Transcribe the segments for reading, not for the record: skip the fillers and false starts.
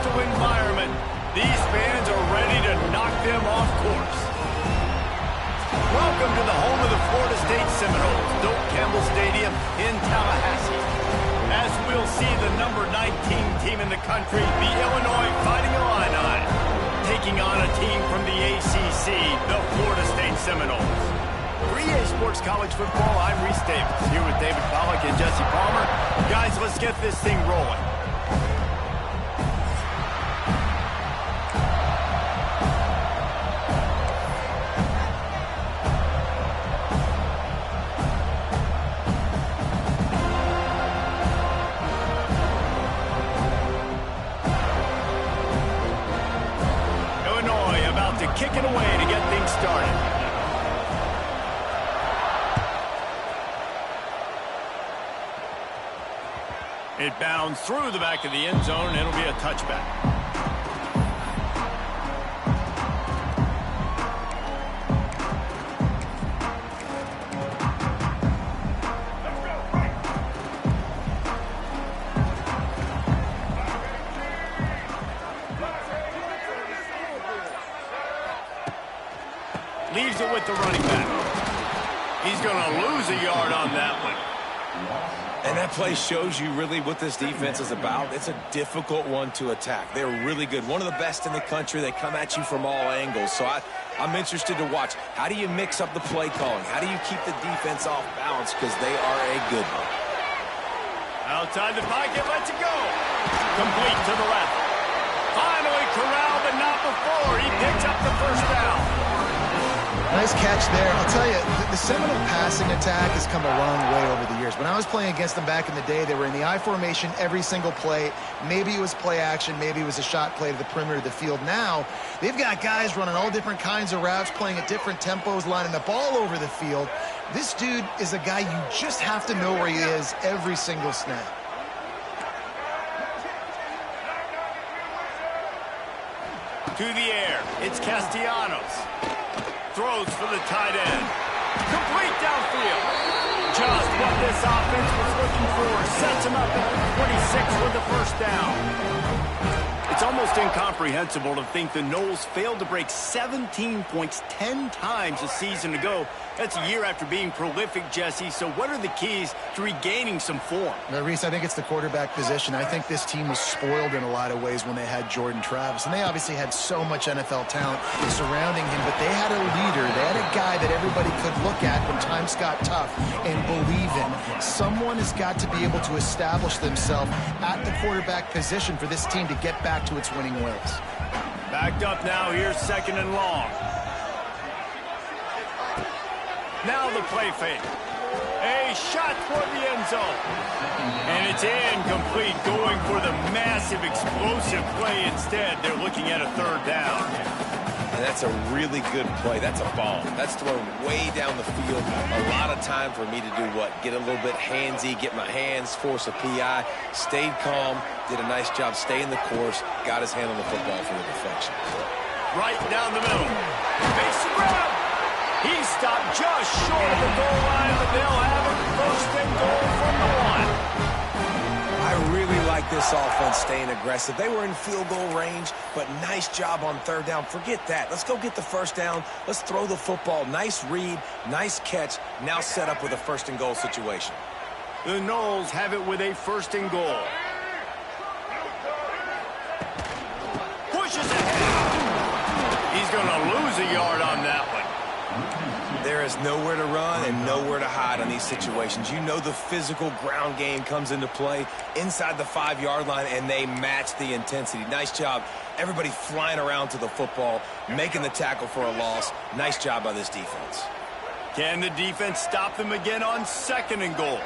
hostile environment. These fans are ready to knock them off course. Welcome to the home of the Florida State Seminoles, Doak Campbell Stadium in Tallahassee. As we'll see the number 19 team in the country, the Illinois Fighting Illini, taking on a team from the ACC, the Florida State Seminoles. For EA Sports College Football, I'm Reese Davis, here with David Pollack and Jesse Palmer. Guys, let's get this thing rolling. Illinois about to kick it away to get things started. It bounds through the back of the end zone, and it'll be a touchback. Leaves it with the running back. He's going to lose a yard on that one. And that play shows you really what this defense is about. It's a difficult one to attack. They're really good. One of the best in the country. They come at you from all angles. So I'm interested to watch. How do you mix up the play calling? How do you keep the defense off balance? Because they are a good one. Outside the pocket, lets it go. Complete to the left. Finally corralled, but not before. He picks up the first down. Nice catch there. I'll tell you, the Seminole passing attack has come a long way over the years. When I was playing against them back in the day, they were in the I formation every single play. Maybe it was play action. Maybe it was a shot play to the perimeter of the field. Now, they've got guys running all different kinds of routes, playing at different tempos, lining the ball over the field. This dude is a guy you just have to know where he is every single snap. To the air, it's Castellanos. Throws for the tight end. Complete downfield. Just what this offense was looking for. Sets him up at 26 with the first down. It's almost incomprehensible to think the Noles failed to break 17 points 10 times a season ago. That's a year after being prolific, Jesse. So what are the keys to regaining some form? Now, Reese, I think it's the quarterback position. I think this team was spoiled in a lot of ways when they had Jordan Travis. And they obviously had so much NFL talent surrounding him, but they had a leader. They had a guy that everybody could look at when times got tough and believe in. Someone has got to be able to establish themselves at the quarterback position for this team to get back to its winning ways. Backed up now, here's second and long. Now the play fake. A shot toward the end zone. And it's incomplete, going for the massive explosive play instead. They're looking at a third down. And that's a really good play. That's a bomb. That's thrown way down the field. A lot of time for me to do what? Get a little bit handsy, get my hands, force a PI. Stayed calm, did a nice job staying the course, got his hand on the football for the deflection. Right down the middle. Makes the grab. He stopped just short of the goal line, but they'll have it first and goal from the one. I really like this offense staying aggressive. They were in field goal range, but nice job on third down. Forget that. Let's go get the first down. Let's throw the football. Nice read, nice catch. Now set up with a first and goal situation. The Noles have it with a first and goal. Pushes ahead. He's going to lose a yard on that one. There is nowhere to run and nowhere to hide on these situations. You know the physical ground game comes into play inside the 5-yard line, and they match the intensity. Nice job. Everybody flying around to the football, making the tackle for a loss. Nice job by this defense. Can the defense stop them again on second and goal?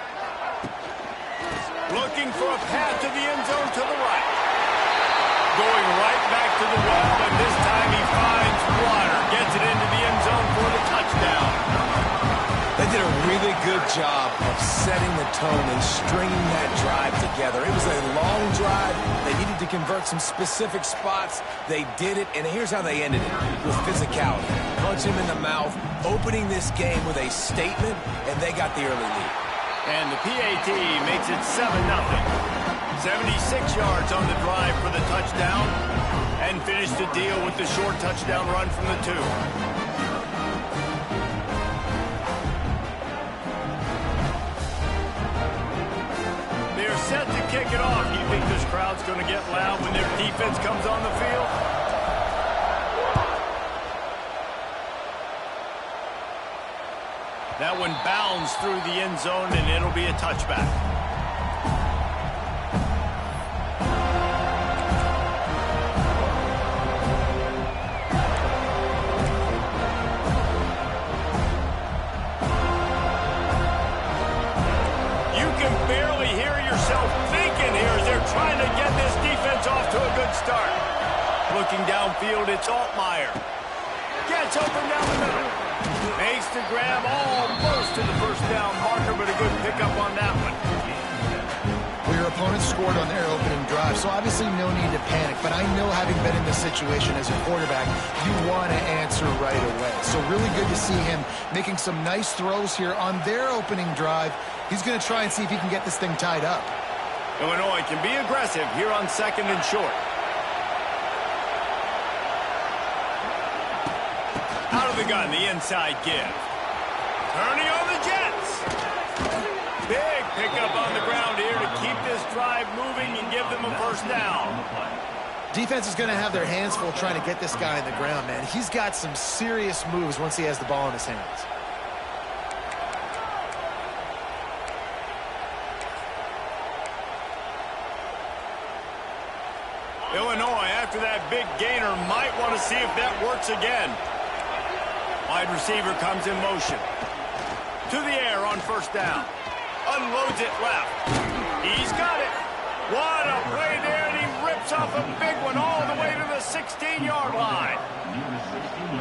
Looking for a path to the end zone to the right. Going right back to the well, and this time he finds water. Gets it into the end zone for the touchdown. They did a really good job of setting the tone and stringing that drive together. It was a long drive. They needed to convert some specific spots. They did it, and here's how they ended it, with physicality. Punch him in the mouth, opening this game with a statement, and they got the early lead. And the PAT makes it 7-0. 76 yards on the drive for the touchdown, and finished the deal with the short touchdown run from the 2. They're set to kick it off. You think this crowd's going to get loud when their defense comes on the field? That one bounds through the end zone, and it'll be a touchback. You can barely hear yourself thinking here as they're trying to get this defense off to a good start. Looking downfield, it's Altmaier. Gets open down the middle. Makes the grab almost to the first down marker, but a good pickup on that one. Well, your opponent scored on their opening drive, so obviously no need to panic. But I know, having been in this situation as a quarterback, you want to answer right away. So really good to see him making some nice throws here on their opening drive. He's going to try and see if he can get this thing tied up. Illinois can be aggressive here on 2nd and short. Out of the gun, the inside give. Turning on the Jets. Big pickup on the ground here to keep this drive moving and give them a first down. Defense is going to have their hands full trying to get this guy in the ground, man. He's got some serious moves once he has the ball in his hands. Illinois, after that big gainer, might want to see if that works again. Wide receiver comes in motion. To the air on first down. Unloads it left. He's got it. What a play there, and he rips off a big one all the way to the 16-yard line.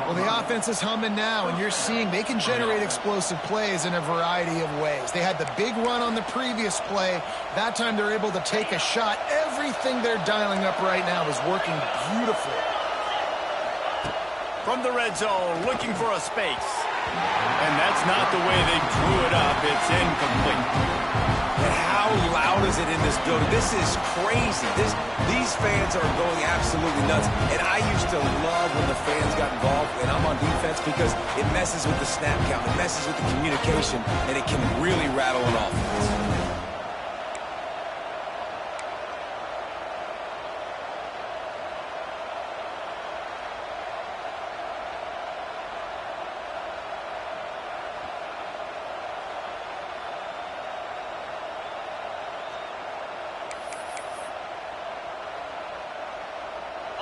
Well, the offense is humming now, and you're seeing they can generate explosive plays in a variety of ways. They had the big run on the previous play. That time they're able to take a shot. Everything they're dialing up right now is working beautifully. From the red zone, looking for a space. And that's not the way they drew it up. It's incomplete. And how loud is it in this building? This is crazy. These fans are going absolutely nuts. And I used to love when the fans got involved, and I'm on defense, because it messes with the snap count. It messes with the communication, and it can really rattle an offense.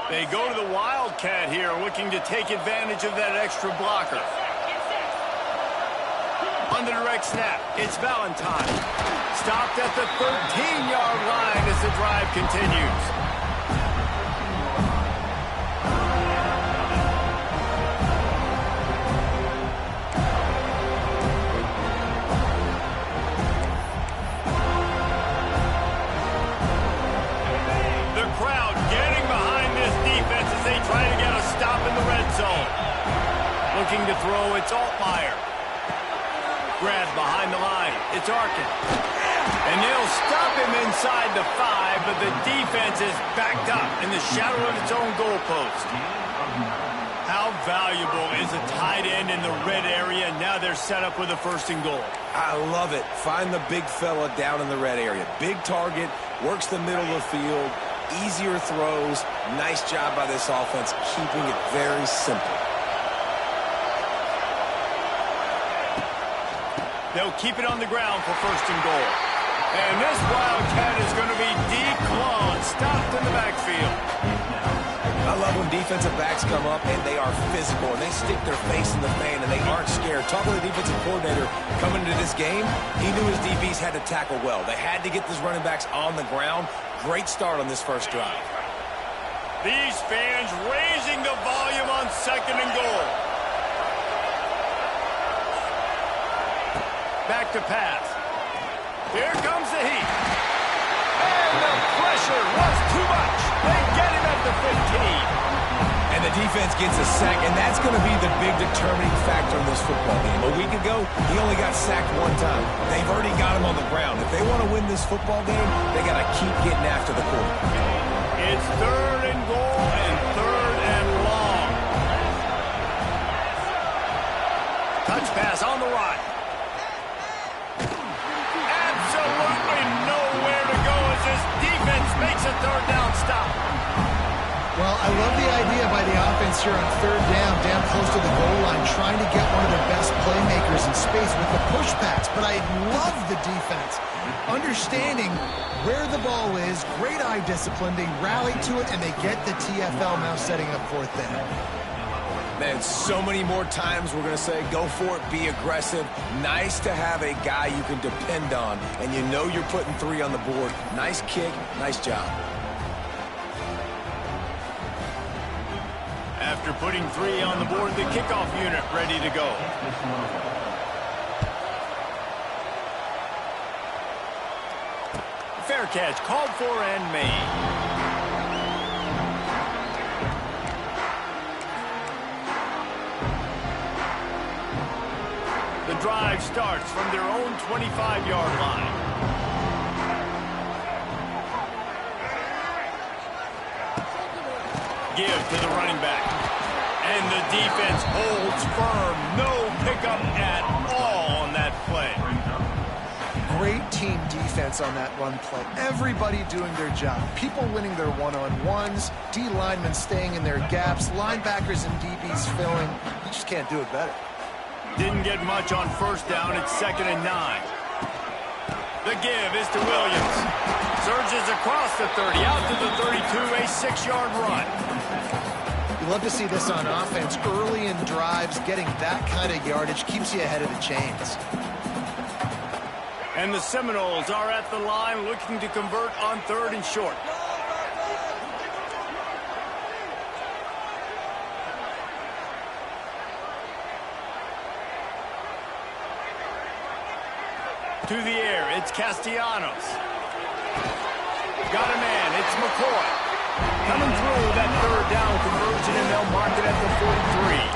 They go to the Wildcat here, looking to take advantage of that extra blocker. On the direct snap, it's Valentine. Stopped at the 13-yard line as the drive continues. The crowd getting behind this defense as they try to get a stop in the red zone. Looking to throw, it's Altmaier. Grab behind the line, it's Arkin. And they'll stop him inside the 5, but the defense is backed up in the shadow of its own goalpost. How valuable is a tight end in the red area? Now they're set up with a 1st and goal. I love it. Find the big fella down in the red area. Big target, works the middle of the field, easier throws. Nice job by this offense, keeping it very simple. They'll keep it on the ground for 1st and goal. And this Wildcat is going to be declawed, stopped in the backfield. I love when defensive backs come up and they are physical and they stick their face in the fan and they aren't scared. Talking to the defensive coordinator coming into this game, he knew his DBs had to tackle well. They had to get these running backs on the ground. Great start on this first drive. These fans raising the volume on 2nd and goal. Back to pass. Here comes the heat. And the pressure was too much. They get him at the 15. And the defense gets a sack, and that's going to be the big determining factor in this football game. A week ago, he only got sacked one time. They've already got him on the ground. If they want to win this football game, they got to keep getting after the quarterback. It's 3rd and goal and 3rd and long. Touch pass on the right. Absolutely nowhere to go as this defense makes a 3rd down stop. Well, I love the idea by the offense here on 3rd down close to the goal line, trying to get one of their best playmakers in space with the pushbacks. But I love the defense, understanding where the ball is, great eye discipline. They rally to it, and they get the TFL now setting up 4th down. Man, so many more times we're going to say, go for it, be aggressive. Nice to have a guy you can depend on, and you know you're putting 3 on the board. Nice kick, nice job. After putting 3 on the board, the kickoff unit ready to go. Fair catch called for and made. The drive starts from their own 25-yard line. Give to the running back. And the defense holds firm. No pickup at all on that play. Great team defense on that run play. Everybody doing their job. People winning their one-on-ones. D linemen staying in their gaps. Linebackers and DBs filling. You just can't do it better. Didn't get much on 1st down. It's 2nd and 9. The give is to Williams. Surges across the 30, out to the 32, a 6-yard run. You love to see this on offense. Early in drives, getting that kind of yardage keeps you ahead of the chains. And the Seminoles are at the line looking to convert on 3rd and short. To the air, it's Castellanos. Got a man, it's McCoy. Coming through that 3rd down conversion, and they'll mark it at the 43.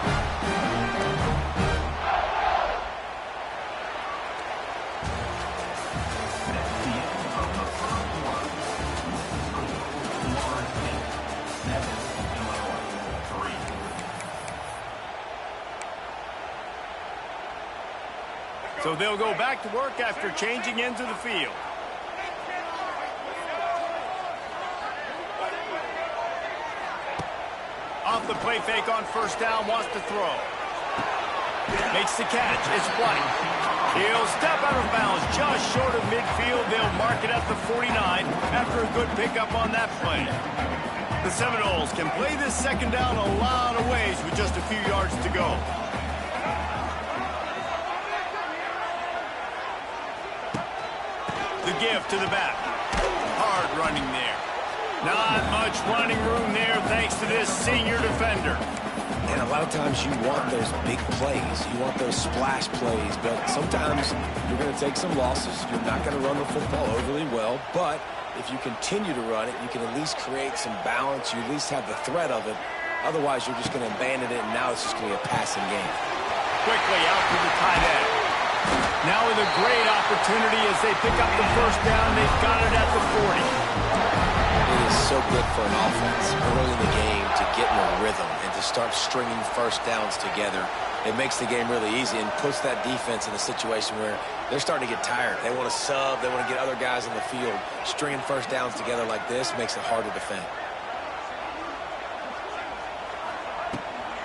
So they'll go back to work after changing into the field. Off the play fake on 1st down, wants to throw. Makes the catch, it's White. He'll step out of bounds just short of midfield. They'll mark it at the 49 after a good pickup on that play. The Seminoles can play this 2nd down a lot of ways with just a few yards to go. The give to the back. Hard running there. Not much running room there thanks to this senior defender. And a lot of times you want those big plays. You want those splash plays. But sometimes you're going to take some losses. You're not going to run the football overly well. But if you continue to run it, you can at least create some balance. You at least have the threat of it. Otherwise, you're just going to abandon it, and now it's just going to be a passing game. Quickly out to the tight end. Now with a great opportunity as they pick up the 1st down. They've got it at the 40. It is so good for an offense early in the game to get in a rhythm and to start stringing 1st downs together. It makes the game really easy and puts that defense in a situation where they're starting to get tired. They want to sub. They want to get other guys in the field. Stringing 1st downs together like this makes it hard to defend.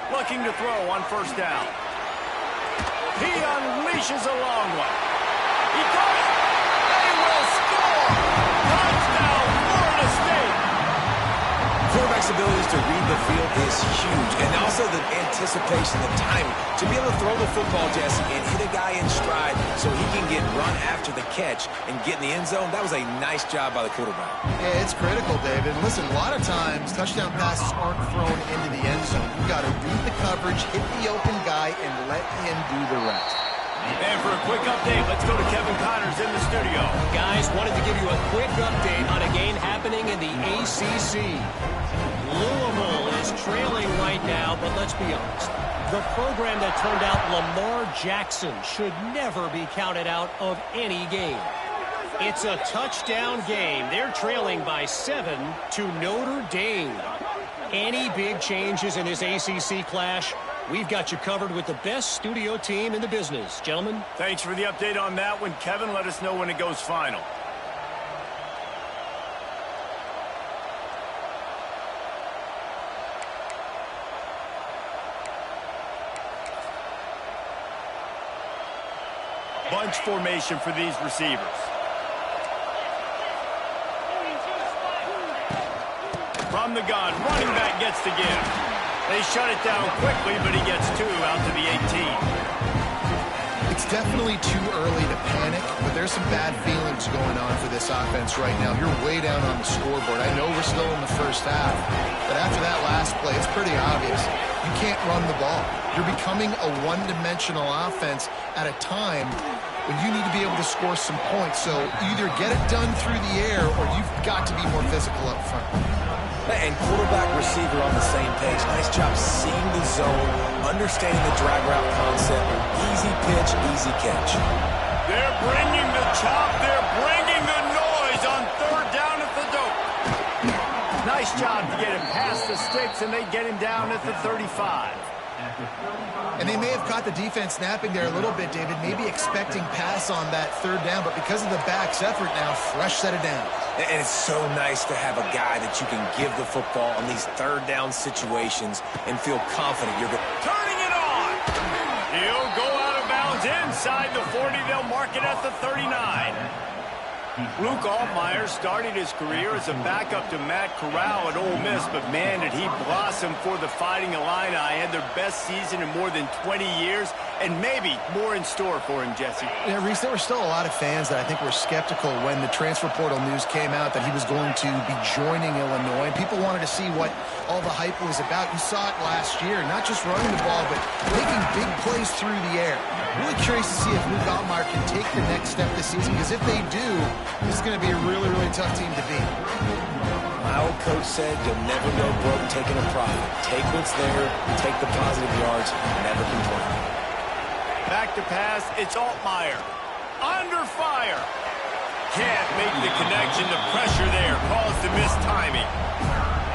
Looking to throw on 1st down. He unleashes a long one. He does it. They will score. Touchdown, Florida State. Quarterback's abilities to read the field is huge, and also the anticipation, the timing. To be able to throw the football, Jesse, and hit a guy in stride so he can get run after the catch and get in the end zone, that was a nice job by the quarterback. Yeah, it's critical, David. Listen, a lot of times touchdown passes aren't thrown into the end zone. You've got to read the coverage, hit the open guy, and let him do the rest. And for a quick update, let's go to Kevin Connors in the studio. Guys, wanted to give you a quick update on a game happening in the ACC. Louisville is is trailing right now, but let's be honest. The program that turned out Lamar Jackson should never be counted out of any game. It's a touchdown game. They're trailing by 7 to Notre Dame. Any big changes in this ACC clash, we've got you covered with the best studio team in the business. Gentlemen. Thanks for the update on that one, Kevin. Let us know when it goes final. Bunch formation for these receivers. From the gun, running back gets the give. They shut it down quickly, but he gets 2 out to the 18. It's definitely too early to panic, but there's some bad feelings going on for this offense right now. You're way down on the scoreboard. I know we're still in the first half, but after that last play, it's pretty obvious. You can't run the ball. You're becoming a one-dimensional offense at a time when you need to be able to score some points. So either get it done through the air or you've got to be more physical up front. And quarterback, receiver on the same page. Nice job seeing the zone, understanding the drag route concept. Easy pitch, easy catch. They're bringing the chop. They're bringing the noise on 3rd down at the dope. Nice job to get him past the sticks, and they get him down at the 35. And they may have caught the defense snapping there a little bit, David, maybe expecting pass on that 3rd down, but because of the back's effort now, fresh set of downs. And it's so nice to have a guy that you can give the football on these 3rd down situations and feel confident you're going to... Turning it on! He'll go out of bounds inside the 40. They'll mark it at the 39. Luke Altmaier started his career as a backup to Matt Corral at Ole Miss, but man, did he blossom for the Fighting Illini. Had their best season in more than 20 years, and maybe more in store for him, Jesse. Yeah, Reese, there were still a lot of fans that I think were skeptical when the transfer portal news came out that he was going to be joining Illinois, and people wanted to see what all the hype was about. You saw it last year, not just running the ball, but making big plays through the air. Really curious to see if Luke Altmaier can take the next step this season, because if they do, this is going to be a really, really tough team to beat. My old coach said you'll never go broke taking a profit. Take what's there, take the positive yards, never complain. Back to pass, it's Altmaier. Under fire. Can't make the connection. The pressure there caused the missed timing.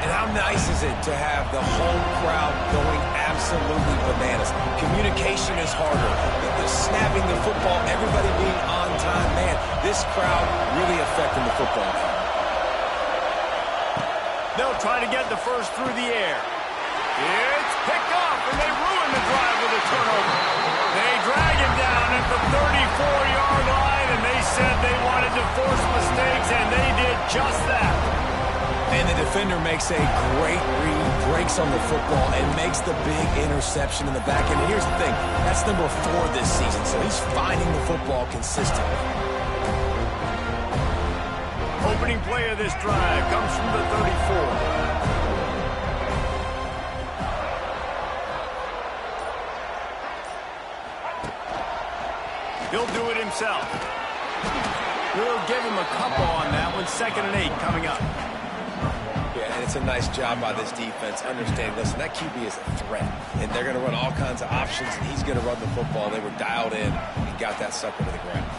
And how nice is it to have the whole crowd going absolutely bananas? Communication is harder. The snapping the football, everybody being on time. Man, this crowd really affecting the football. They'll try to get the first through the air. It's picked off, and they ruin the drive with a turnover. They drag him down at the 34-yard line, and they said they wanted to force mistakes, and they did just that. And the defender makes a great read, breaks on the football, and makes the big interception in the back end. And here's the thing, that's number 4 this season, so he's finding the football consistently. Opening play of this drive comes from the 34. He'll do it himself. We'll give him a couple on that one. 2nd and 8 coming up. Yeah, and it's a nice job by this defense. Understand, listen, that QB is a threat, and they're going to run all kinds of options, and he's going to run the football. They were dialed in and got that sucker to the ground.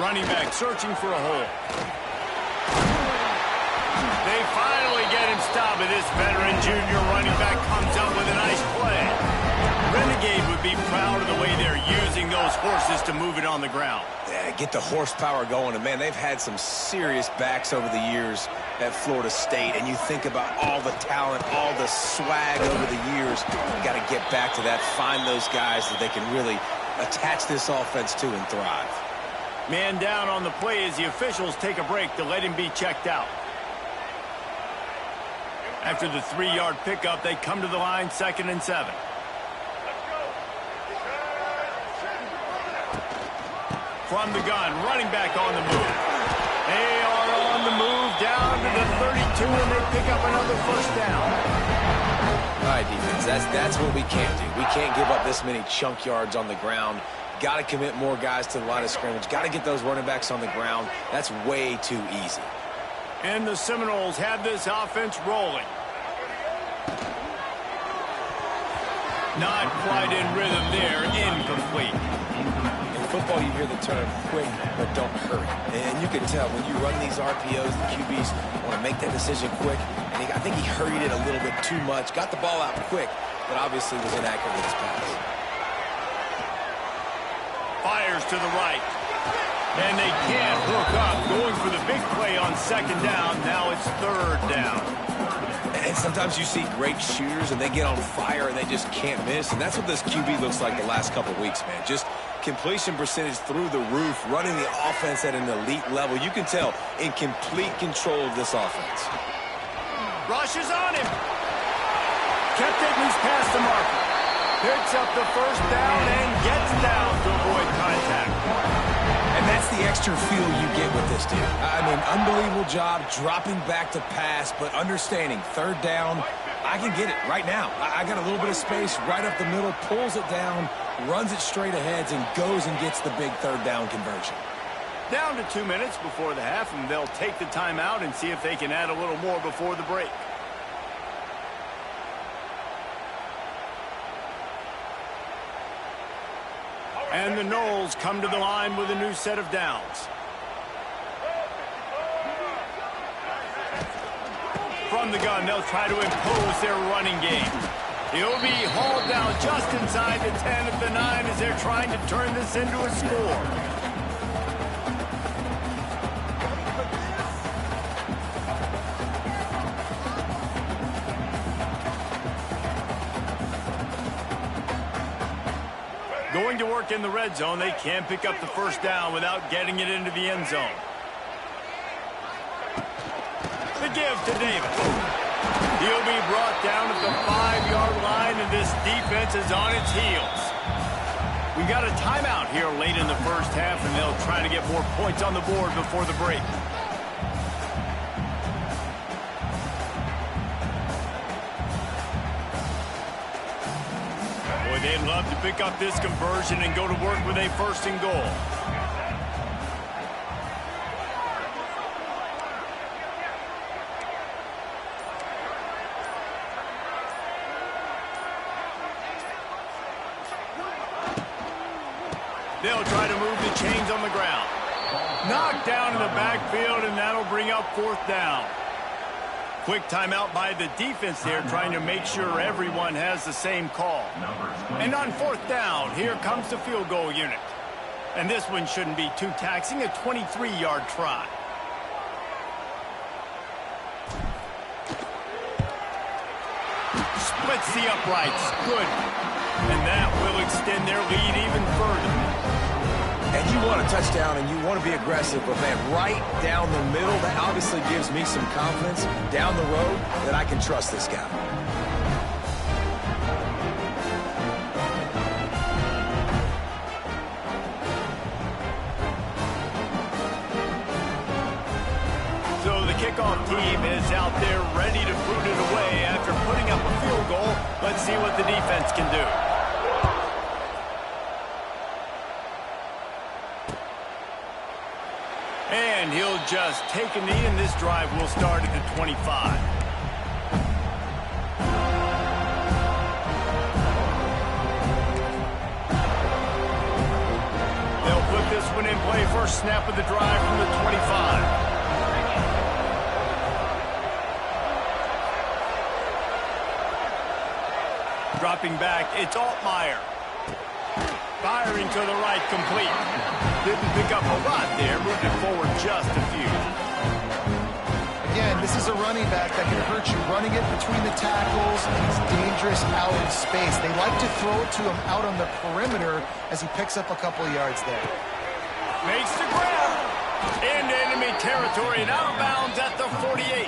Running back searching for a hole. They finally get him stopped, and this veteran junior running back comes up with a nice play. Renegade would be proud of the way they're using those horses to move it on the ground. Yeah, get the horsepower going. And, man, they've had some serious backs over the years at Florida State. And you think about all the talent, all the swag over the years. You've got to get back to that, find those guys that they can really attach this offense to and thrive. Man down on the play as the officials take a break to let him be checked out. After the 3-yard pickup, they come to the line, 2nd and 7. From the gun, running back on the move. They are on the move down to the 32, and they pick up another first down. All right, defense, that's what we can't do. We can't give up this many chunk yards on the ground. Got to commit more guys to the line of scrimmage. Got to get those running backs on the ground. That's way too easy. And the Seminoles have this offense rolling. Not quite in rhythm there, incomplete. In football, you hear the term quick, but don't hurry. And you can tell when you run these RPOs, the QBs want to make that decision quick. And I think he hurried it a little bit too much. Got the ball out quick, but obviously was inaccurate with his pass. Fires to the right. And they can't hook up. Going for the big play on second down. Now it's third down. And sometimes you see great shooters and they get on fire and they just can't miss. And that's what this QB looks like the last couple weeks, man. Just completion percentage through the roof, running the offense at an elite level. You can tell in complete control of this offense. Rushes on him. Kept it loose past the marker. Picks up the first down and gets down to avoid contact. And that's the extra feel you get with this dude. I mean, unbelievable job dropping back to pass, but understanding third down, I can get it right now. I got a little bit of space right up the middle, pulls it down, runs it straight ahead, and goes and gets the big third down conversion. Down to 2 minutes before the half, and they'll take the timeout and see if they can add a little more before the break. And the Noles come to the line with a new set of downs. From the gun, they'll try to impose their running game. He'll be hauled down just inside the 10 at the 9 as they're trying to turn this into a score. Going to work in the red zone, they can't pick up the first down without getting it into the end zone. The give to Davis. He'll be brought down at the 5-yard line, and this defense is on its heels. We've got a timeout here late in the first half, and they'll try to get more points on the board before the break. They'd love to pick up this conversion and go to work with a first and goal. They'll try to move the chains on the ground. Knocked down in the backfield, and that'll bring up fourth down. Quick timeout by the defense there, trying to make sure everyone has the same call. And on fourth down, here comes the field goal unit. And this one shouldn't be too taxing, a 23-yard try. Splits the uprights. Good. And that will extend their lead even further. And you want a touchdown and you want to be aggressive, but man, right down the middle, that obviously gives me some confidence down the road that I can trust this guy. So the kickoff team is out there ready to boot it away after putting up a field goal. Let's see what the defense can do. And he'll just take a knee, and this drive will start at the 25. They'll put this one in play. First snap of the drive from the 25. Dropping back, it's Altmaier. Firing to the right, complete. Didn't pick up a lot there, moved it forward just a few. Again, this is a running back that can hurt you. Running it between the tackles, he's dangerous out in space. They like to throw it to him out on the perimeter as he picks up a couple of yards there. Makes the grab. Into enemy territory and out of bounds at the 48.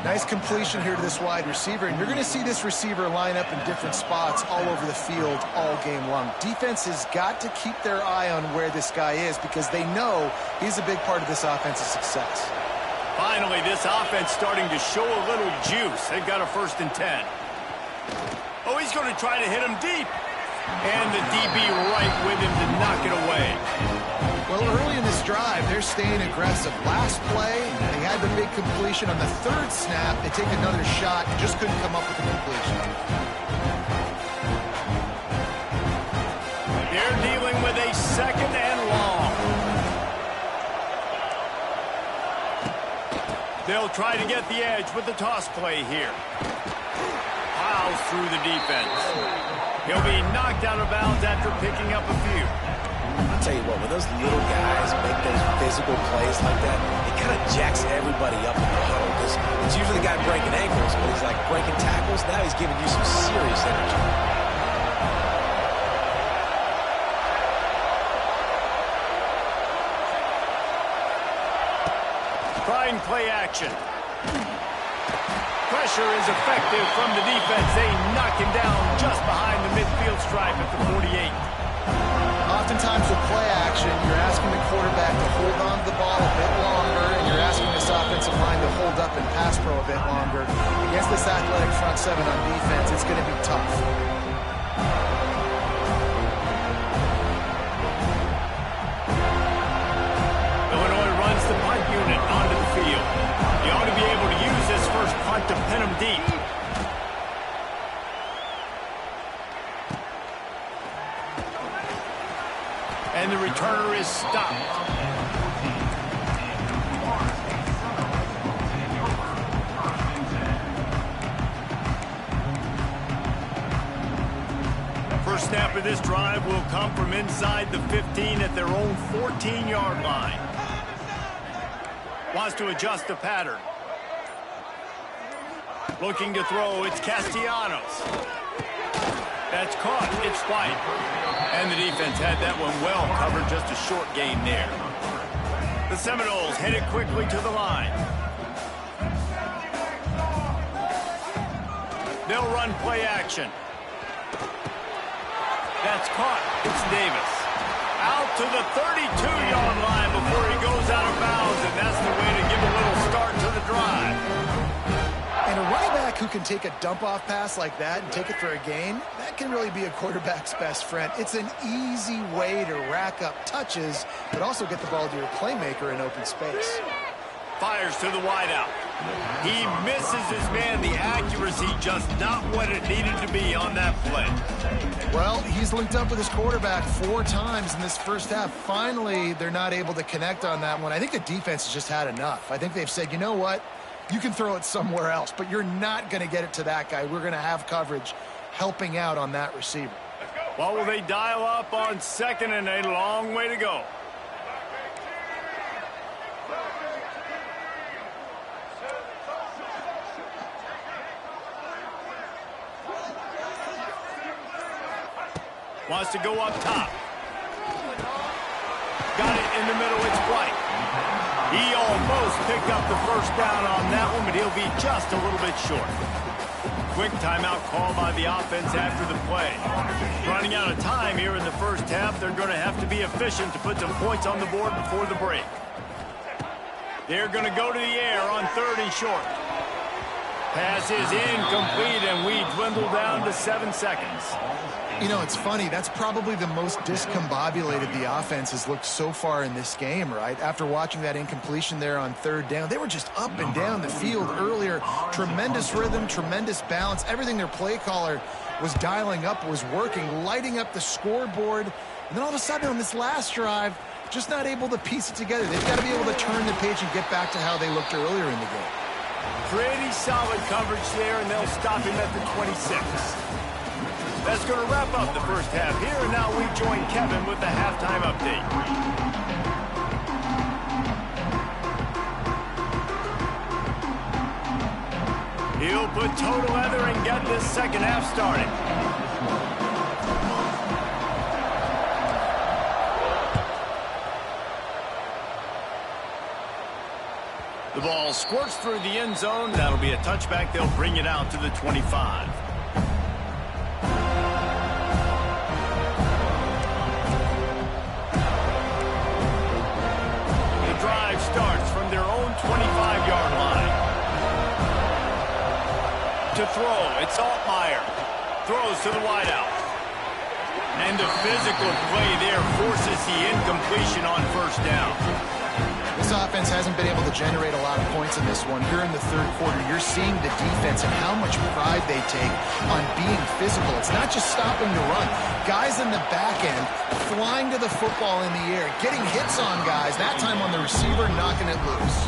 Nice completion here to this wide receiver, and you're going to see this receiver line up in different spots all over the field all game long. Defense has got to keep their eye on where this guy is because they know he's a big part of this offense's success. Finally, this offense starting to show a little juice. They've got a 1st and 10. Oh, he's going to try to hit him deep. And the DB right with him to knock it away. Well, early in this drive, they're staying aggressive. Last play, big completion. On the third snap, they take another shot, just couldn't come up with a completion. They're dealing with a second and long. They'll try to get the edge with the toss play here. Plows through the defense. He'll be knocked out of bounds after picking up a few. I'll tell you what, when those little guys make those physical plays like that, it kind of jacks everybody up in the huddle because it's usually the guy breaking ankles, but he's like breaking tackles. Now he's giving you some serious energy. Trying play action. Pressure is effective from the defense. They knock him down just behind the midfield stripe at the 48. Oftentimes with play action, you're asking the quarterback to hold on to the ball a bit longer, and you're asking this offensive line to hold up and pass pro a bit longer. Against this athletic front seven on defense, it's going to be tough. Illinois runs the punt unit onto the field. He ought to be able to use this first punt to pin him deep. And the returner is stopped. First snap of this drive will come from inside the 15 at their own 14-yard line. Wants to adjust the pattern. Looking to throw, it's Castellanos. That's caught, it's White. And the defense had that one well covered, just a short gain there. The Seminoles headed quickly to the line. They'll run play action. That's caught, it's Davis. Out to the 32-yard line before he goes out of bounds, and that's the way to give a little start to the drive. And a running back who can take a dump-off pass like that and take it for a gain, that can really be a quarterback's best friend. It's an easy way to rack up touches, but also get the ball to your playmaker in open space. Fires to the wideout. He misses his man. The accuracy just not what it needed to be on that play. Well, he's linked up with his quarterback 4 times in this first half. Finally, they're not able to connect on that one. I think the defense has just had enough. I think they've said, you know what? You can throw it somewhere else, but you're not going to get it to that guy. We're going to have coverage helping out on that receiver. Well, will they dial up on second and a long way to go? Wants to go up top. Got it in the middle, it's White. He almost picked up the first down on that one, but he'll be just a little bit short. Quick timeout call by the offense after the play. Running out of time here in the first half, they're going to have to be efficient to put some points on the board before the break. They're going to go to the air on 3rd and short. Pass is incomplete, and we dwindle down to 7 seconds. You know, it's funny. That's probably the most discombobulated the offense has looked so far in this game, right? After watching that incompletion there on 3rd down, they were just up and down the field earlier. Tremendous rhythm, tremendous balance. Everything their play caller was dialing up was working, lighting up the scoreboard. And then all of a sudden on this last drive, just not able to piece it together. They've got to be able to turn the page and get back to how they looked earlier in the game. Pretty solid coverage there, and they'll stop him at the 26. That's going to wrap up the first half here, and now we join Kevin with the halftime update. He'll put toe to leather and get this second half started. The ball squirts through the end zone. That'll be a touchback. They'll bring it out to the 25. The drive starts from their own 25-yard line. To throw, it's Altmaier. Throws to the wideout. And the physical play there forces the incompletion on first down. This offense hasn't been able to generate a lot of points in this one. Here in the third quarter, you're seeing the defense and how much pride they take on being physical. It's not just stopping the run. Guys in the back end flying to the football in the air, getting hits on guys, that time on the receiver, knocking it loose.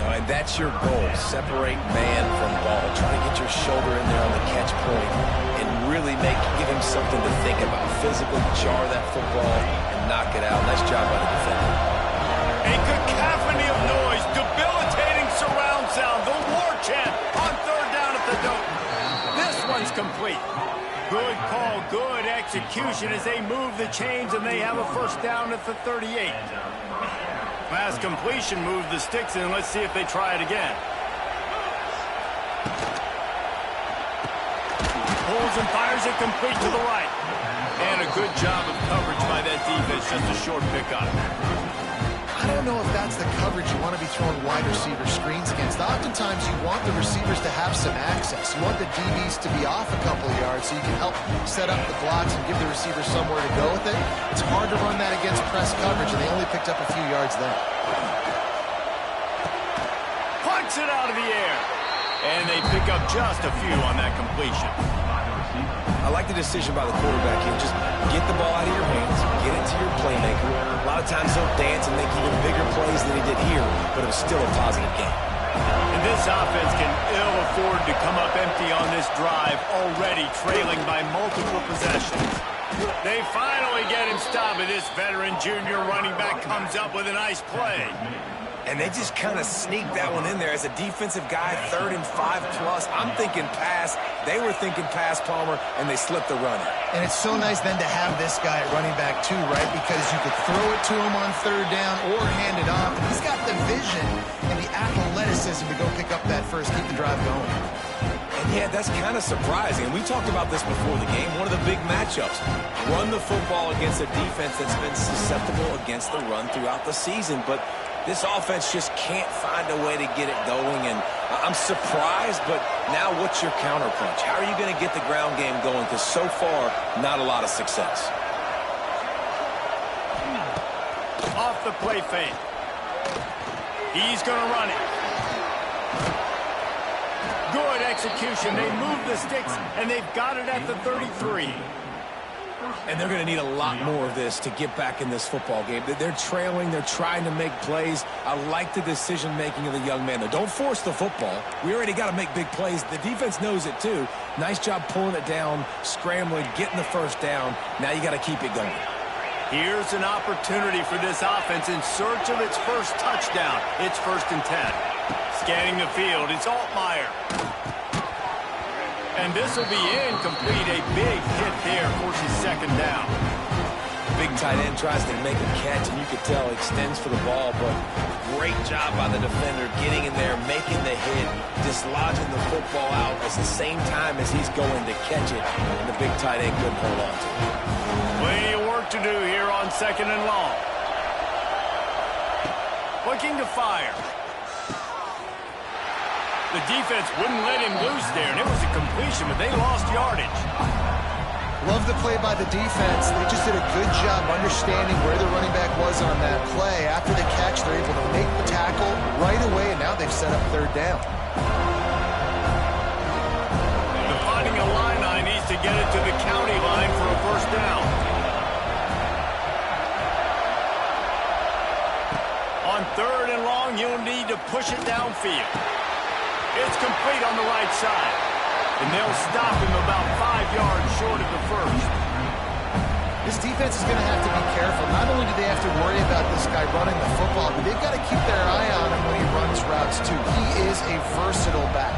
And that's your goal. Separate man from ball. Try to get your shoulder in there on the catch point and really give him something to think about. Physically jar that football and knock it out. Nice job by the defender. A cacophony of noise, debilitating surround sound, the war chant on third down at the dome. This one's complete. Good call, good execution as they move the chains and they have a first down at the 38. Last completion moved the sticks in. Let's see if they try it again. Pulls and fires it complete to the right. And a good job of coverage by that defense. Just a short pickup. I don't know if that's the coverage you want to be throwing wide receiver screens against. Oftentimes you want the receivers to have some access. You want the DBs to be off a couple of yards so you can help set up the blocks and give the receivers somewhere to go with it. It's hard to run that against press coverage, and they only picked up a few yards there. Punts it out of the air. And they pick up just a few on that completion. I like the decision by the quarterback here. Just get the ball out of your hands, get it to your playmaker. A lot of times he'll dance and make even bigger plays than he did here, but it was still a positive game. And this offense can ill afford to come up empty on this drive, already trailing by multiple possessions. They finally get him stopped, and this veteran junior running back comes up with a nice play. And they just kind of sneaked that one in there as a defensive guy, 3rd and 5+. I'm thinking pass. They were thinking pass, Palmer, and they slipped the run. And it's so nice then to have this guy at running back too, right? Because you could throw it to him on third down or hand it off. And he's got the vision and the athleticism to go pick up that first, keep the drive going. And yeah, that's kind of surprising. And we talked about this before the game. One of the big matchups. Run the football against a defense that's been susceptible against the run throughout the season. But this offense just can't find a way to get it going, and I'm surprised, but now what's your counterpunch? How are you going to get the ground game going? Because so far, not a lot of success. Off the play fake. He's going to run it. Good execution. They move the sticks, and they've got it at the 33. And they're going to need a lot more of this to get back in this football game. They're trailing. They're trying to make plays. I like the decision-making of the young man, though. Don't force the football. We already got to make big plays. The defense knows it, too. Nice job pulling it down, scrambling, getting the first down. Now you got to keep it going. Here's an opportunity for this offense in search of its first touchdown. It's 1st and 10. Scanning the field, it's Altmaier. And this will be incomplete. A big hit there, forces 2nd down. Big tight end tries to make a catch, and you could tell extends for the ball, but great job by the defender getting in there, making the hit, dislodging the football out at the same time as he's going to catch it, and the big tight end couldn't hold on to it. Plenty of work to do here on 2nd and long. Looking to fire. The defense wouldn't let him loose there, and it was a completion, but they lost yardage. Love the play by the defense. They just did a good job understanding where the running back was on that play. After the catch, they're able to make the tackle right away, and now they've set up 3rd down. Defining a line needs to get it to the county line for a first down. On 3rd and long, you'll need to push it downfield. It's complete on the right side. And they'll stop him about 5 yards short of the first. This defense is going to have to be careful. Not only do they have to worry about this guy running the football, but they've got to keep their eye on him when he runs routes too. He is a versatile back.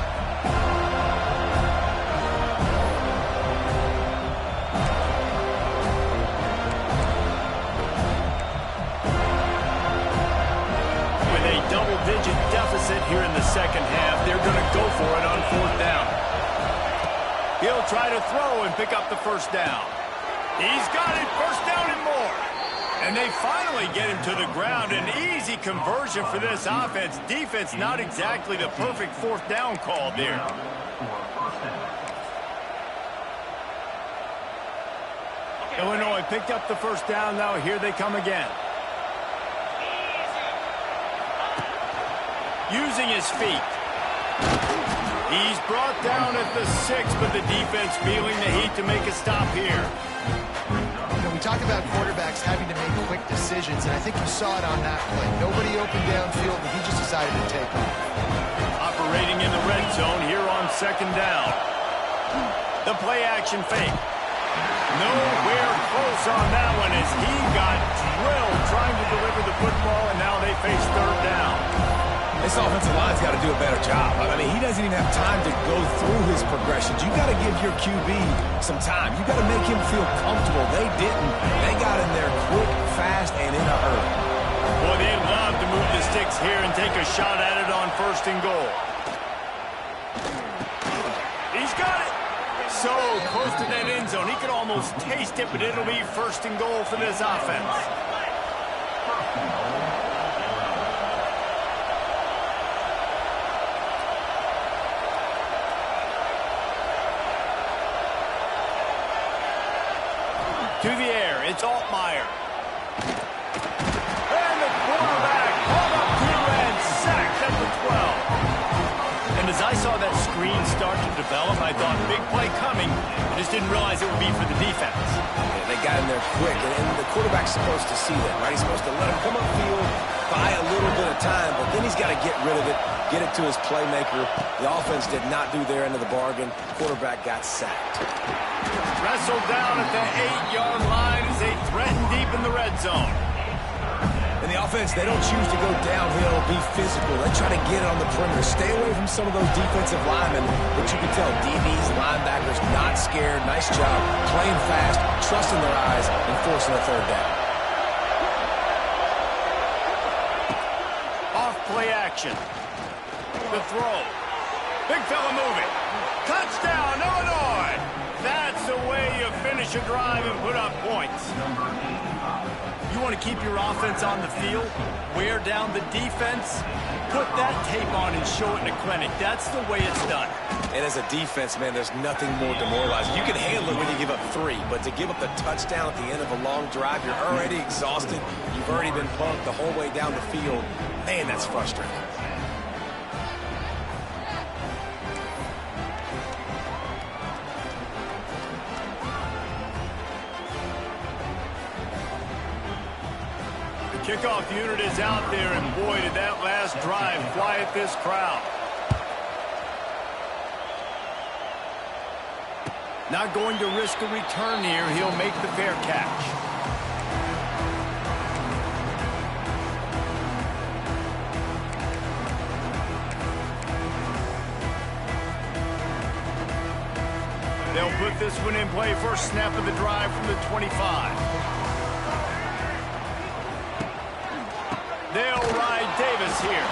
Double-digit deficit here in the 2nd half. They're going to go for it on 4th down. He'll try to throw and pick up the first down. He's got it, 1st down and more. And they finally get him to the ground. An easy conversion for this offense. Defense not exactly the perfect 4th down call there. Illinois picked up the first down. Now here they come again. using his feet. He's brought down at the 6, but the defense feeling the heat to make a stop here. You know, we talk about quarterbacks having to make quick decisions, and I think you saw it on that play. Nobody open downfield, and he just decided to take off. Operating in the red zone here on 2nd down. The play action fake. Nowhere close on that one as he got drilled trying to deliver the football, and now they face 3rd down. This offensive line's got to do a better job. I mean, he doesn't even have time to go through his progressions. You got to give your QB some time. You got to make him feel comfortable. They didn't. They got in there quick, fast, and in a hurry. Boy, they'd love to move the sticks here and take a shot at it on 1st and goal. He's got it. So close to that end zone. He could almost taste it, but it'll be 1st and goal for this offense. To the air, it's Altmaier. And the quarterback caught up to and sacked at the 12. And as I saw that screen start to develop, I thought big play coming. I just didn't realize it would be for the defense. Yeah, they got in there quick, and the quarterback's supposed to see that, right? He's supposed to let him come upfield, buy a little bit of time, but then he's got to get rid of it, get it to his playmaker. The offense did not do their end of the bargain. Quarterback got sacked. Wrestled down at the 8-yard line as they threaten deep in the red zone. And the offense, they don't choose to go downhill, be physical. They try to get it on the perimeter. Stay away from some of those defensive linemen. But you can tell DBs, linebackers, not scared. Nice job playing fast, trusting their eyes, and forcing a 3rd down. Off play action. The throw. Big fella moving. Touchdown, Illinois! That's the way you finish a drive and put up points. You want to keep your offense on the field, wear down the defense, put that tape on and show it in a clinic. That's the way it's done. And as a defense, man, there's nothing more demoralizing. You can handle it when you give up 3, but to give up the touchdown at the end of a long drive, you're already exhausted. You've already been punked the whole way down the field. Man, that's frustrating. Kickoff unit is out there, and boy, did that last drive quiet this crowd. Not going to risk a return here. He'll make the fair catch. They'll put this one in play. First snap of the drive from the 25. They'll ride Davis here.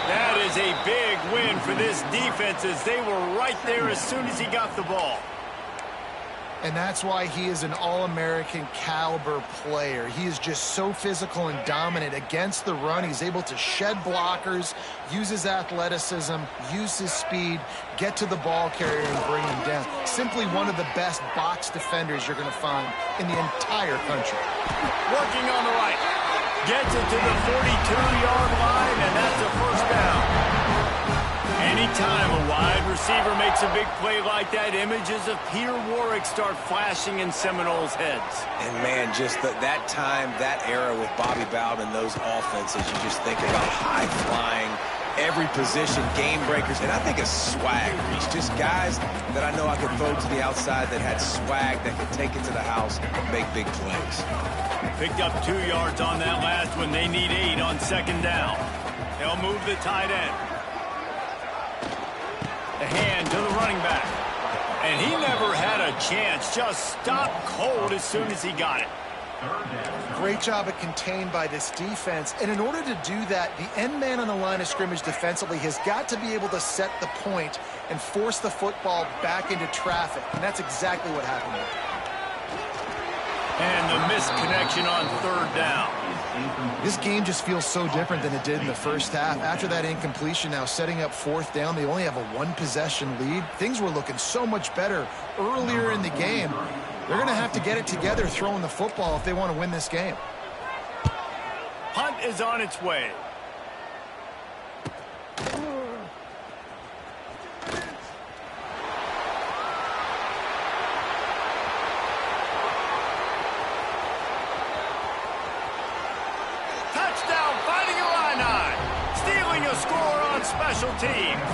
That is a big win for this defense as they were right there as soon as he got the ball. And that's why he is an All-American caliber player. He is just so physical and dominant against the run. He's able to shed blockers, use his athleticism, use his speed, get to the ball carrier and bring him down. Simply one of the best box defenders you're going to find in the entire country. Working on the right. Gets it to the 42-yard line, and that's a 1st down. Anytime a wide receiver makes a big play like that, images of Peter Warrick start flashing in Seminoles' heads. And, man, just that time, that era with Bobby Bowden and those offenses, you just think about high-flying, every position, game breakers, and I think of swag. It's just guys that I know I could throw to the outside that had swag that could take it to the house and make big plays. Picked up 2 yards on that last one. They need 8 on 2nd down. They'll move the tight end. The hand to the running back. And he never had a chance. Just stopped cold as soon as he got it. Great job at contained by this defense. And in order to do that, the end man on the line of scrimmage defensively has got to be able to set the point and force the football back into traffic. And that's exactly what happened there. And the missed connection on 3rd down. This game just feels so different than it did in the first half. After that incompletion, now setting up 4th down, they only have a 1-possession lead. Things were looking so much better earlier in the game. They're going to have to get it together throwing the football if they want to win this game. Punt is on its way. special teams.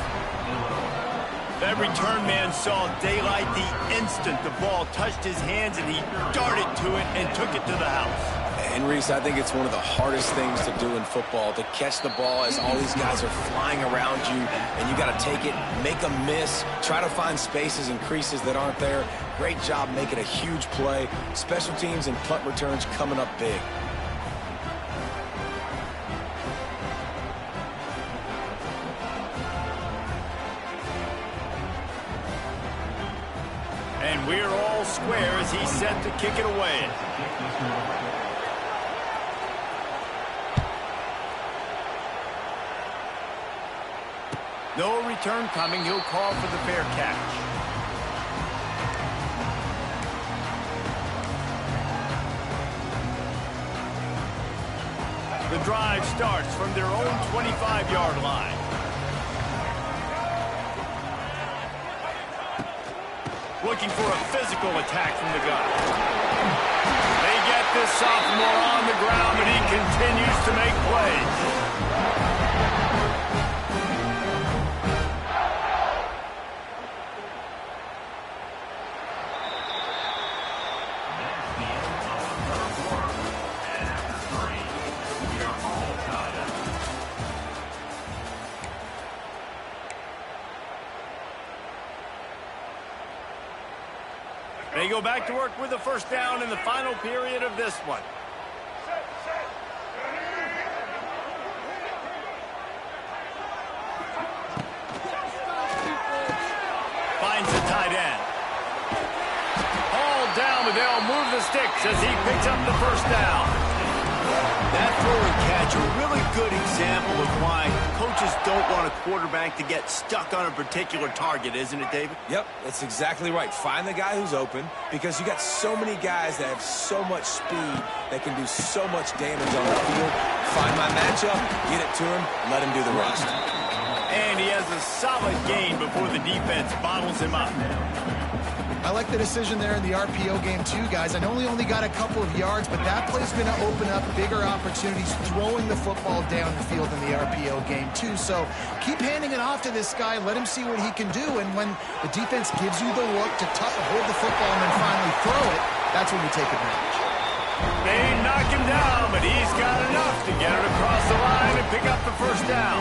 That return man saw daylight the instant the ball touched his hands, and he darted to it and took it to the house. And Reese, I think it's one of the hardest things to do in football, to catch the ball as all these guys are flying around you, and you got to take it, make a miss, try to find spaces and creases that aren't there. Great job making a huge play. Special teams and punt returns coming up big. And we're all square as he's set to kick it away. No return coming. He'll call for the fair catch. The drive starts from their own 25-yard line. Looking for a physical attack from the gun. They get this sophomore on the ground, but he continues to make plays. They go back to work with a first down in the final period of this one. Finds the tight end. All down, but they'll move the sticks as he picks up the first down. That throw and catch, a really good example of why coaches don't want a quarterback to get stuck on a particular target, isn't it, David? Yep, that's exactly right. Find the guy who's open, because you got so many guys that have so much speed that can do so much damage on the field. Find my matchup, get it to him, let him do the rest. And he has a solid gain before the defense bottles him up. I like the decision there in the RPO game too, guys. I know he only got a couple of yards, but that play's going to open up bigger opportunities throwing the football down the field in the RPO game too. So keep handing it off to this guy. Let him see what he can do. And when the defense gives you the look to hold the football and then finally throw it, that's when you take advantage. They knock him down, but he's got enough to get it across the line and pick up the first down.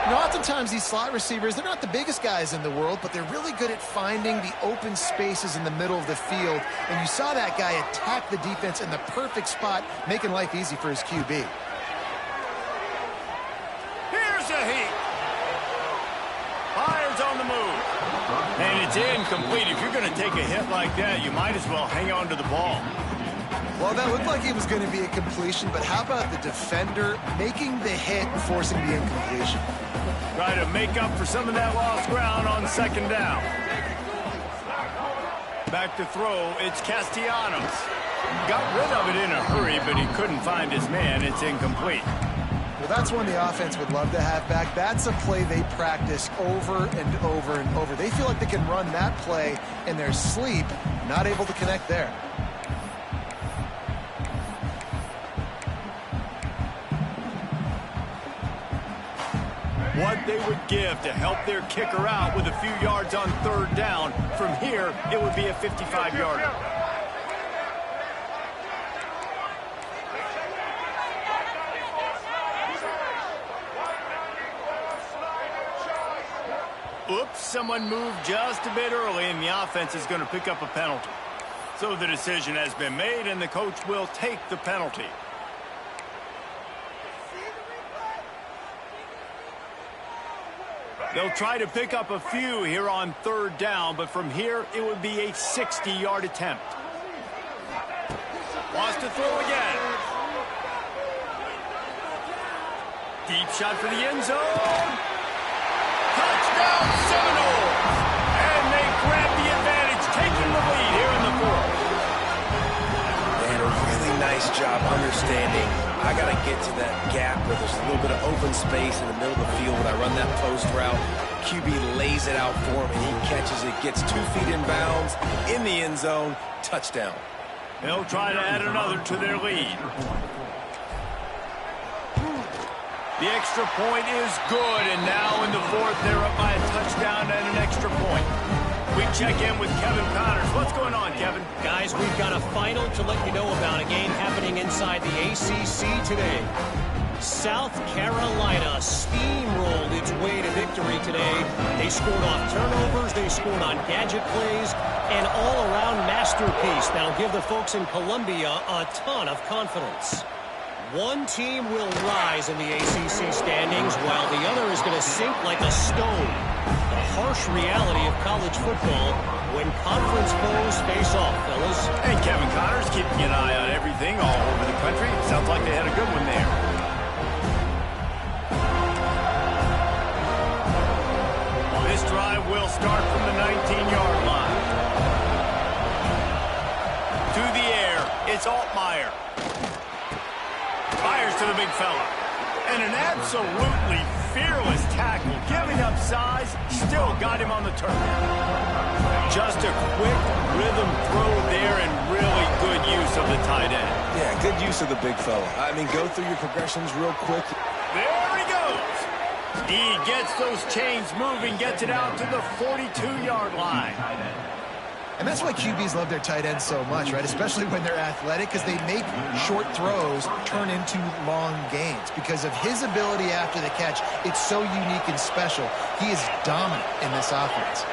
You know, oftentimes these slot receivers, they're not the biggest guys in the world, but they're really good at finding the open spaces in the middle of the field. And you saw that guy attack the defense in the perfect spot, making life easy for his QB. Here's a heat. Fires on the move. And it's incomplete. If you're going to take a hit like that, you might as well hang on to the ball. Well, that looked like it was going to be a completion, but how about the defender making the hit and forcing the incompletion? Try to make up for some of that lost ground on second down. Back to throw, it's Castellanos. Got rid of it in a hurry, but he couldn't find his man. It's incomplete. Well, that's one the offense would love to have back. That's a play they practice over and over and over. They feel like they can run that play in their sleep, not able to connect there. What they would give to help their kicker out with a few yards on third down. From here, it would be a 55-yarder. Oops, someone moved just a bit early, and the offense is going to pick up a penalty. So the decision has been made, and the coach will take the penalty. They'll try to pick up a few here on third down, but from here, it would be a 60-yard attempt. Wants to throw again. Deep shot for the end zone. Touchdown Seminoles! And they grab the advantage, taking the lead here in the fourth. They had a really nice job understanding, I got to get to that gap where there's a little bit of open space in the middle of the field. When I run that post route, QB lays it out for him, and he catches it, gets 2 feet in bounds, in the end zone, touchdown. They'll try to add another to their lead. The extra point is good, and now in the fourth, they're up by a touchdown and an extra point. We check in with Kevin Connors. What's going on, Kevin? Guys, we've got a final to let you know about, a game happening inside the ACC today. South Carolina steamrolled its way to victory today. They scored off turnovers, they scored on gadget plays, an all-around masterpiece that'll give the folks in Columbia a ton of confidence. One team will rise in the ACC standings, while the other is going to sink like a stone. The harsh reality of college football when conference foes face off, fellas. And Kevin Connors keeping an eye on everything all over the country. Sounds like they had a good one there. This drive will start from the 19-yard line. To the air, it's Altmaier. Fires to the big fella. And an absolutely fearless tackle. Giving up size, still got him on the turf. Just a quick rhythm throw there and really good use of the tight end. Yeah, good use of the big fella. I mean, go through your progressions real quick. There he goes. He gets those chains moving, gets it out to the 42-yard line. And that's why QBs love their tight ends so much, right? Especially when they're athletic, because they make short throws turn into long gains. Because of his ability after the catch, it's so unique and special. He is dominant in this offense.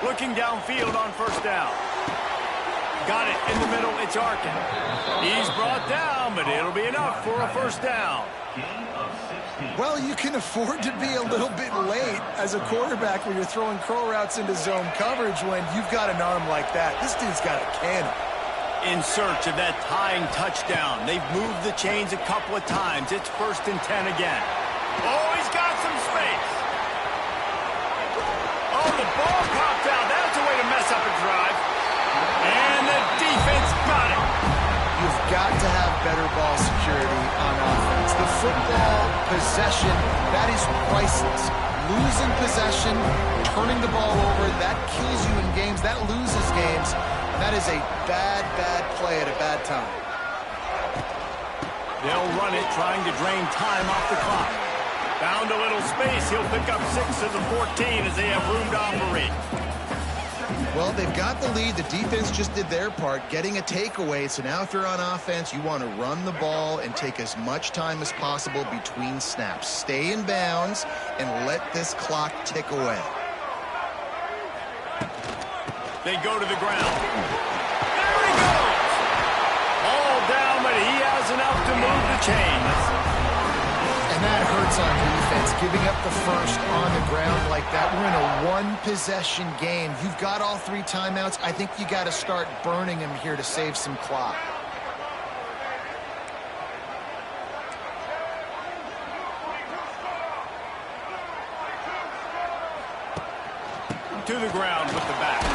Looking downfield on first down. Got it in the middle, it's Arkin. He's brought down, but it'll be enough for a first down. Well, you can afford to be a little bit late as a quarterback when you're throwing curl routes into zone coverage when you've got an arm like that. This dude's got a cannon. In search of that tying touchdown. They've moved the chains a couple of times. It's 1st and 10 again. Oh, he's got some space. Oh, the ball popped out. That's a way to mess up a drive. And the defense got it. You've got to have better ball security on offense. The football possession, that is priceless. Losing possession, turning the ball over, that kills you in games, that loses games. And that is a bad, bad play at a bad time. They'll run it, trying to drain time off the clock. Found a little space. He'll pick up 6 of the 14 as they have room to operate. Well, they've got the lead. The defense just did their part, getting a takeaway. So now if you're on offense, you want to run the ball and take as much time as possible between snaps. Stay in bounds and let this clock tick away. They go to the ground. There he goes! All down, but he has enough to move the chains. And that hurts on defense, giving up the first on the ground like that. We're in a one-possession game. You've got all 3 timeouts. I think you got to start burning them here to save some clock. To the ground with the back.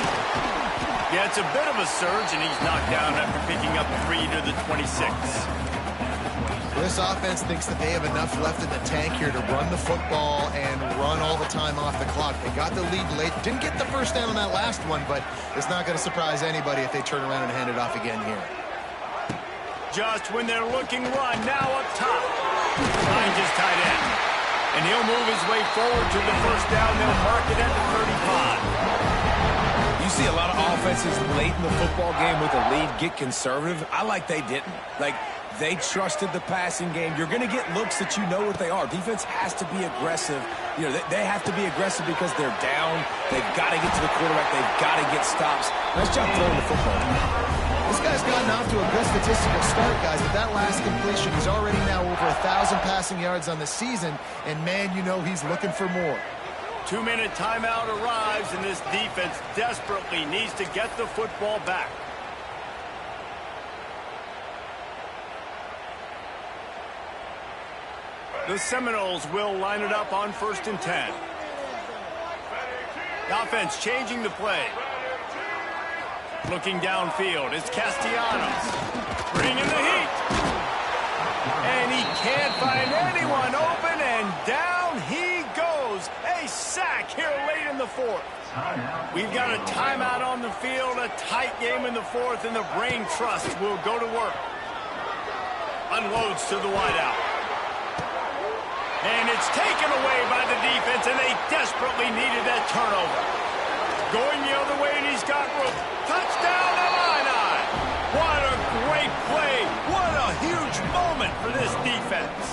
Yeah, it's a bit of a surge, and he's knocked down after picking up 3 to the 26. This offense thinks that they have enough left in the tank here to run the football and run all the time off the clock. They got the lead late. Didn't get the first down on that last one, but it's not going to surprise anybody if they turn around and hand it off again here. Just when they're looking run, now up top. Finds his tight end. And he'll move his way forward to the first down. They'll mark it at the 35. You see a lot of offenses late in the football game with a lead get conservative. I like they didn't. Like, they trusted the passing game. You're going to get looks that you know what they are. Defense has to be aggressive. You know, they have to be aggressive because they're down. They've got to get to the quarterback. They've got to get stops. Nice job throwing the football. This guy's gotten off to a good statistical start, guys, but that last completion, he's already now over 1,000 passing yards on the season, and man, you know he's looking for more. 2-minute timeout arrives, and this defense desperately needs to get the football back. The Seminoles will line it up on 1st and 10. The offense changing the play. Looking downfield, it's Castellanos. Bringing the heat. And he can't find anyone open, and down he goes. A sack here late in the 4th. We've got a timeout on the field, a tight game in the 4th, and the Brain Trust will go to work. Unloads to the wideout. And it's taken away by the defense, and they desperately needed that turnover. Going the other way, and he's got room. Touchdown, Illini! What a great play. What a huge moment for this defense.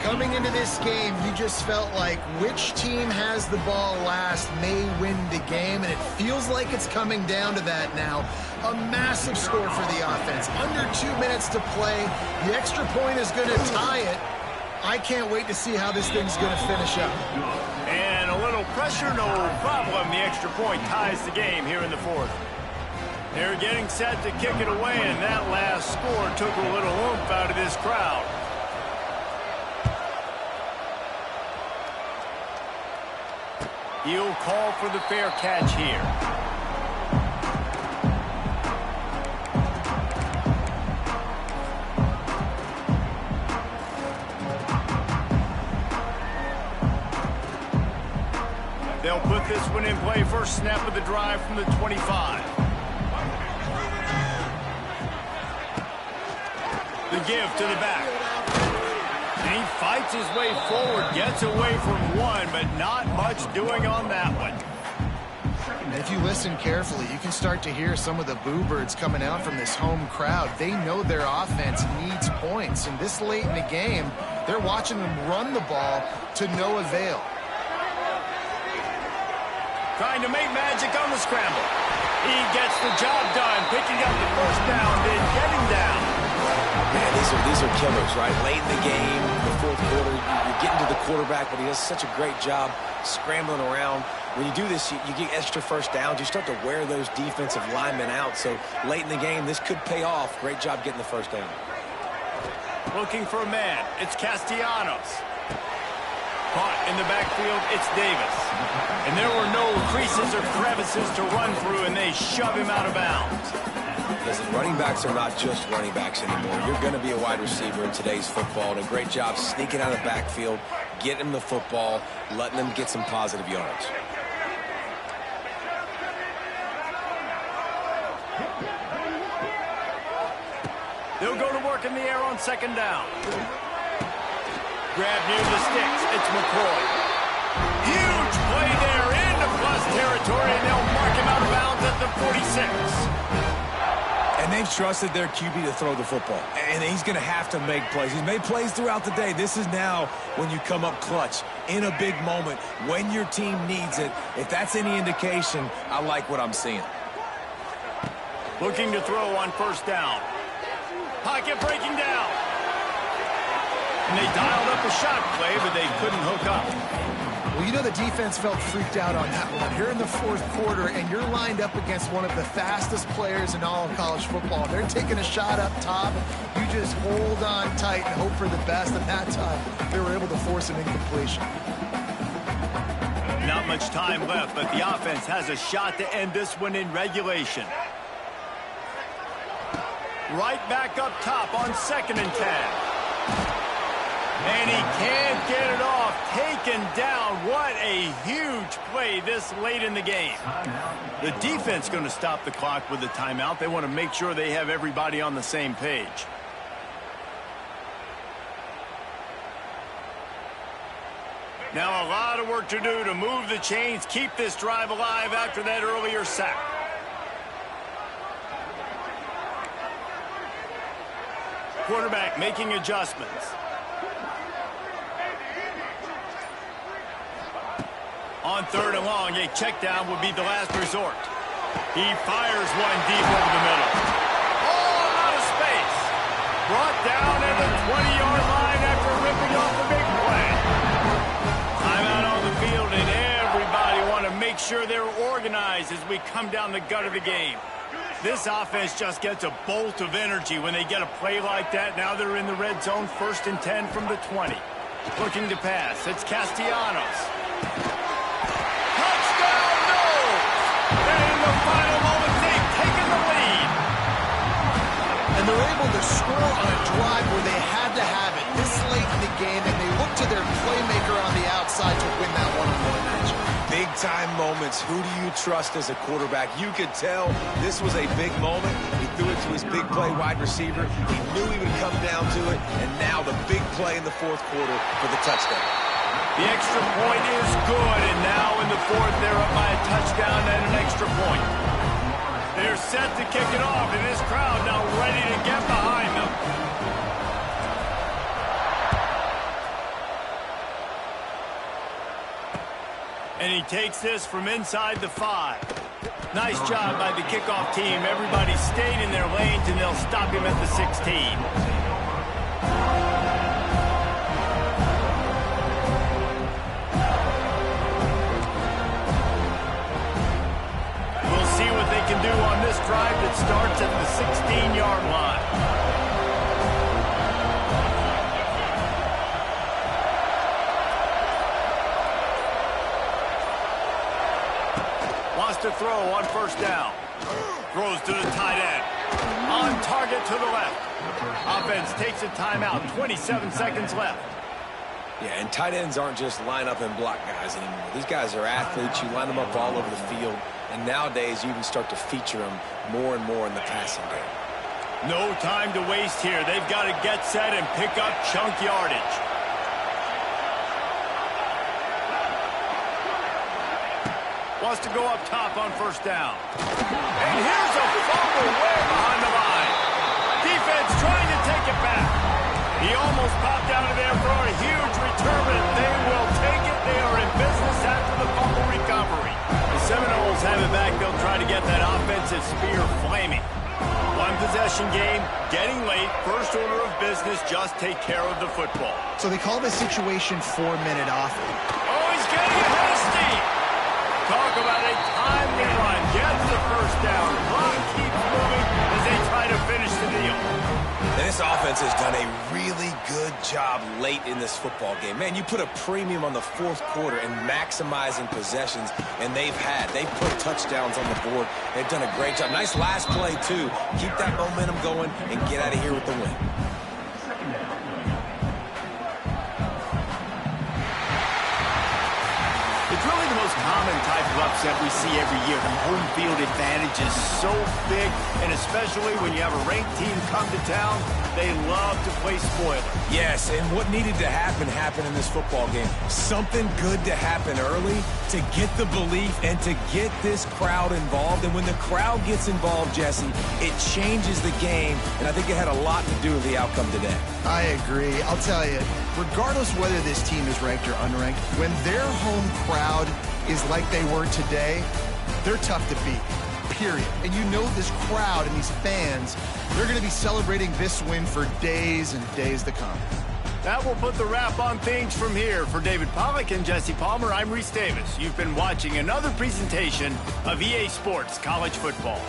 Coming into this game, you just felt like which team has the ball last may win the game, and it feels like it's coming down to that now. A massive score for the offense. Under 2 minutes to play. The extra point is going to tie it. I can't wait to see how this thing's going to finish up. And a little pressure, no problem. The extra point ties the game here in the fourth. They're getting set to kick it away, and that last score took a little oomph out of this crowd. He'll call for the fair catch here. They'll put this one in play. First snap of the drive from the 25. The give to the back. And he fights his way forward, gets away from one, but not much doing on that one. And if you listen carefully, you can start to hear some of the boo birds coming out from this home crowd. They know their offense needs points, and this late in the game, they're watching them run the ball to no avail. Trying to make magic on the scramble. He gets the job done, picking up the first down, then getting down. Man, these are killers, right? Late in the game, the fourth quarter, you're getting to the quarterback, but he does such a great job scrambling around. When you do this, you get extra first downs. You start to wear those defensive linemen out. So late in the game, this could pay off. Great job getting the first down. Looking for a man. It's Castellanos. Caught in the backfield, it's Davis. And there were no creases or crevices to run through, and they shove him out of bounds. Listen, running backs are not just running backs anymore. You're going to be a wide receiver in today's football. And a great job sneaking out of the backfield, getting them the football, letting them get some positive yards. They'll go to work in the air on second down. Grab near the sticks. It's McCoy. Huge play there into plus territory, and they'll mark him out of bounds at the 46. And they've trusted their QB to throw the football. And he's going to have to make plays. He's made plays throughout the day. This is now when you come up clutch in a big moment when your team needs it. If that's any indication, I like what I'm seeing. Looking to throw on first down. Pocket breaking down. And they dialed up a shot play, but they couldn't hook up. Well, you know the defense felt freaked out on that one. You're in the fourth quarter, and you're lined up against one of the fastest players in all of college football. They're taking a shot up top. You just hold on tight and hope for the best, and that time they were able to force an incompletion. Not much time left, but the offense has a shot to end this one in regulation. Right back up top on 2nd and 10. And he can't get it off. Taken down. What a huge play this late in the game. The defense going to stop the clock with the timeout. They want to make sure they have everybody on the same page. Now a lot of work to do to move the chains, keep this drive alive after that earlier sack. Quarterback making adjustments. On 3rd and long, a check down would be the last resort. He fires one deep over the middle. All out of space. Brought down at the 20-yard line after ripping off the big play. Timeout on the field, and everybody want to make sure they're organized as we come down the gut of the game. This offense just gets a bolt of energy when they get a play like that. Now they're in the red zone, 1st and 10 from the 20. Looking to pass. It's Castellanos. Touchdown, no! And in the final moments, they've taken the lead. And they're able to score on a drive where they had to have it this late in the game, and they look to their playmaker on the outside to win that one-on-one match. big-time moments, who do you trust as a quarterback? You could tell this was a big moment. He threw it to his big play wide receiver. He knew he would come down to it, and now the big play in the fourth quarter for the touchdown. The extra point is good, and now in the fourth, they're up by a touchdown and an extra point. They're set to kick it off, and this crowd now ready to get behind them. And he takes this from inside the 5. Nice job by the kickoff team. Everybody stayed in their lanes, and they'll stop him at the 16. We'll see what they can do on this drive that starts at the 16-yard line. Wants to throw on first down. Throws to the tight end. On target to the left. Offense takes a timeout. 27 seconds left. Yeah, and tight ends aren't just line up and block guys anymore. These guys are athletes. You line them up all over the field. And nowadays, you even start to feature them more and more in the passing game. No time to waste here. They've got to get set and pick up chunk yardage. Wants to go up top on first down. And here's a fumble way behind the line. Defense trying to take it back. He almost popped out of there for a huge return, but they will take it. They are in business after the fumble recovery. The Seminoles have it back. They'll try to get that offensive spear flaming. One possession game, getting late. First order of business, just take care of the football. So they call this situation 4-minute offense. Oh, he's getting ahead of steam. Talk about a timely run. Gets the first down. Clock keeps moving as they try to finish the deal. And this offense has done a really good job late in this football game. Man, you put a premium on the fourth quarter and maximizing possessions, and they've put touchdowns on the board. They've done a great job. Nice last play, too. Keep that momentum going and get out of here with the win. It's really the most common type of upset we see every year. The home field advantage is so big, and especially when you have a ranked team come to town, they love to play spoiler. Yes, and what needed to happen happened in this football game. Something good to happen early to get the belief and to get this crowd involved. And when the crowd gets involved, Jesse, it changes the game, and I think it had a lot to do with the outcome today. I agree. I'll tell you, regardless whether this team is ranked or unranked, when their home crowd is like they were today, they're tough to beat, period. And you know this crowd and these fans, they're going to be celebrating this win for days and days to come. That will put the wrap on things from here. For David Pollack and Jesse Palmer, I'm Reese Davis. You've been watching another presentation of EA Sports College Football.